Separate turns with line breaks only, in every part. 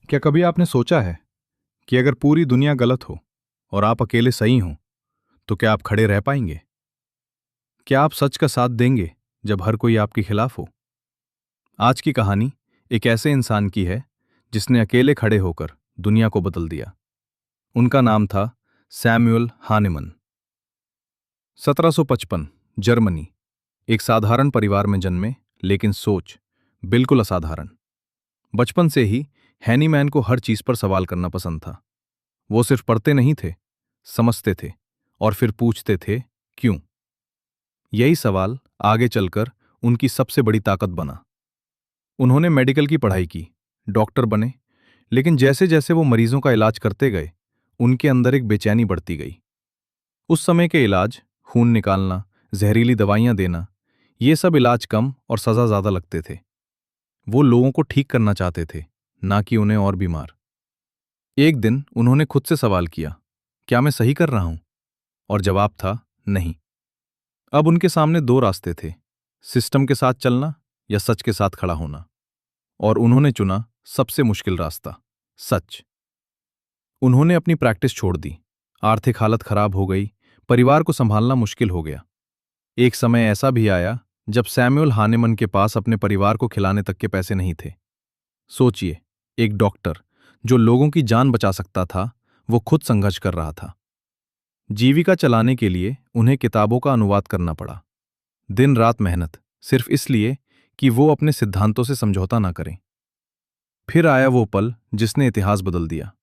क्या कभी आपने सोचा है कि अगर पूरी दुनिया गलत हो और आप अकेले सही हों, तो क्या आप खड़े रह पाएंगे? क्या आप सच का साथ देंगे जब हर कोई आपके खिलाफ हो? आज की कहानी एक ऐसे इंसान की है जिसने अकेले खड़े होकर दुनिया को बदल दिया। उनका नाम था सैमुअल हानेमन। 1755 जर्मनी। एक साधारण परिवार में जन्मे, लेकिन सोच बिल्कुल असाधारण। बचपन से ही हैनीमैन को हर चीज पर सवाल करना पसंद था। वो सिर्फ पढ़ते नहीं थे, समझते थे और फिर पूछते थे क्यों। यही सवाल आगे चलकर उनकी सबसे बड़ी ताकत बना। उन्होंने मेडिकल की पढ़ाई की, डॉक्टर बने, लेकिन जैसे जैसे वो मरीजों का इलाज करते गए, उनके अंदर एक बेचैनी बढ़ती गई। उस समय के इलाज, खून निकालना, जहरीली दवाइयां देना, ये सब इलाज कम और सजा ज्यादा लगते थे। वो लोगों को ठीक करना चाहते थे, ना कि उन्हें और बीमार। एक दिन उन्होंने खुद से सवाल किया, क्या मैं सही कर रहा हूं? और जवाब था नहीं। अब उनके सामने दो रास्ते थे, सिस्टम के साथ चलना या सच के साथ खड़ा होना। और उन्होंने चुना सबसे मुश्किल रास्ता, सच। उन्होंने अपनी प्रैक्टिस छोड़ दी, आर्थिक हालत खराब हो गई, परिवार को संभालना मुश्किल हो गया। एक समय ऐसा भी आया जब सैमुअल हानेमन के पास अपने परिवार को खिलाने तक के पैसे नहीं थे। सोचिए, एक डॉक्टर जो लोगों की जान बचा सकता था, वो खुद संघर्ष कर रहा था। जीविका चलाने के लिए उन्हें किताबों का अनुवाद करना पड़ा। दिन रात मेहनत, सिर्फ इसलिए कि वो अपने सिद्धांतों से समझौता ना करें। फिर आया वो पल जिसने इतिहास बदल दिया।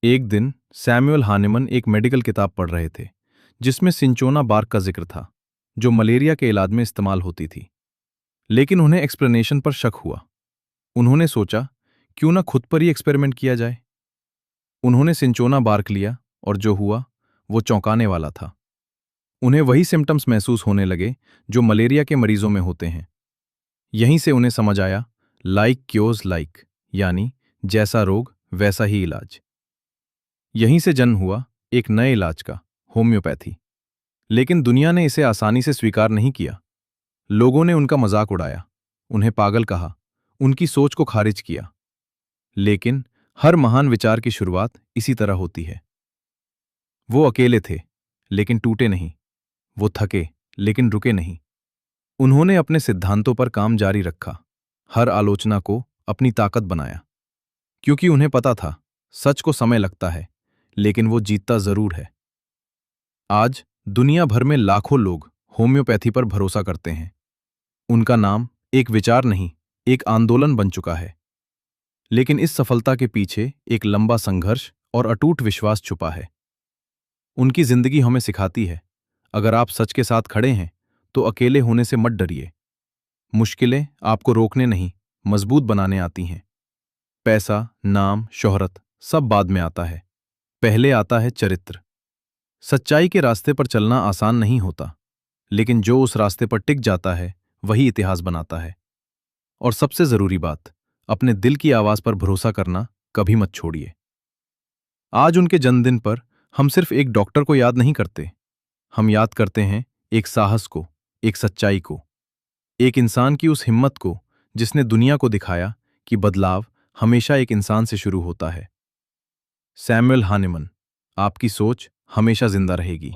एक दिन सैमुअल हानेमन एक मेडिकल किताब पढ़ रहे थे, जिसमें सिंचोना बार्क का जिक्र था, जो मलेरिया के इलाज में इस्तेमाल होती थी। लेकिन उन्हें एक्सप्लेनेशन पर शक हुआ। उन्होंने सोचा, क्यों ना खुद पर ही एक्सपेरिमेंट किया जाए। उन्होंने सिंचोना बार्क लिया और जो हुआ वो चौंकाने वाला था। उन्हें वही सिम्टम्स महसूस होने लगे जो मलेरिया के मरीजों में होते हैं। यहीं से उन्हें समझ आया, लाइक क्योर्स लाइक, यानी जैसा रोग वैसा ही इलाज। यहीं से जन्म हुआ एक नए इलाज का, होम्योपैथी। लेकिन दुनिया ने इसे आसानी से स्वीकार नहीं किया। लोगों ने उनका मजाक उड़ाया, उन्हें पागल कहा, उनकी सोच को खारिज किया। लेकिन हर महान विचार की शुरुआत इसी तरह होती है। वो अकेले थे, लेकिन टूटे नहीं। वो थके, लेकिन रुके नहीं। उन्होंने अपने सिद्धांतों पर काम जारी रखा, हर आलोचना को अपनी ताकत बनाया। क्योंकि उन्हें पता था, सच को समय लगता है, लेकिन वो जीतता जरूर है। आज दुनिया भर में लाखों लोग होम्योपैथी पर भरोसा करते हैं। उनका नाम एक विचार नहीं, एक आंदोलन बन चुका है। लेकिन इस सफलता के पीछे एक लंबा संघर्ष और अटूट विश्वास छुपा है। उनकी जिंदगी हमें सिखाती है, अगर आप सच के साथ खड़े हैं तो अकेले होने से मत डरिए। मुश्किलें आपको रोकने नहीं, मजबूत बनाने आती हैं। पैसा, नाम, शोहरत सब बाद में आता है, पहले आता है चरित्र। सच्चाई के रास्ते पर चलना आसान नहीं होता, लेकिन जो उस रास्ते पर टिक जाता है वही इतिहास बनाता है। और सबसे जरूरी बात, अपने दिल की आवाज पर भरोसा करना कभी मत छोड़िए। आज उनके जन्मदिन पर हम सिर्फ एक डॉक्टर को याद नहीं करते, हम याद करते हैं एक साहस को, एक सच्चाई को, एक इंसान की उस हिम्मत को जिसने दुनिया को दिखाया कि बदलाव हमेशा एक इंसान से शुरू होता है। सैमुअल हानेमन, आपकी सोच हमेशा जिंदा रहेगी।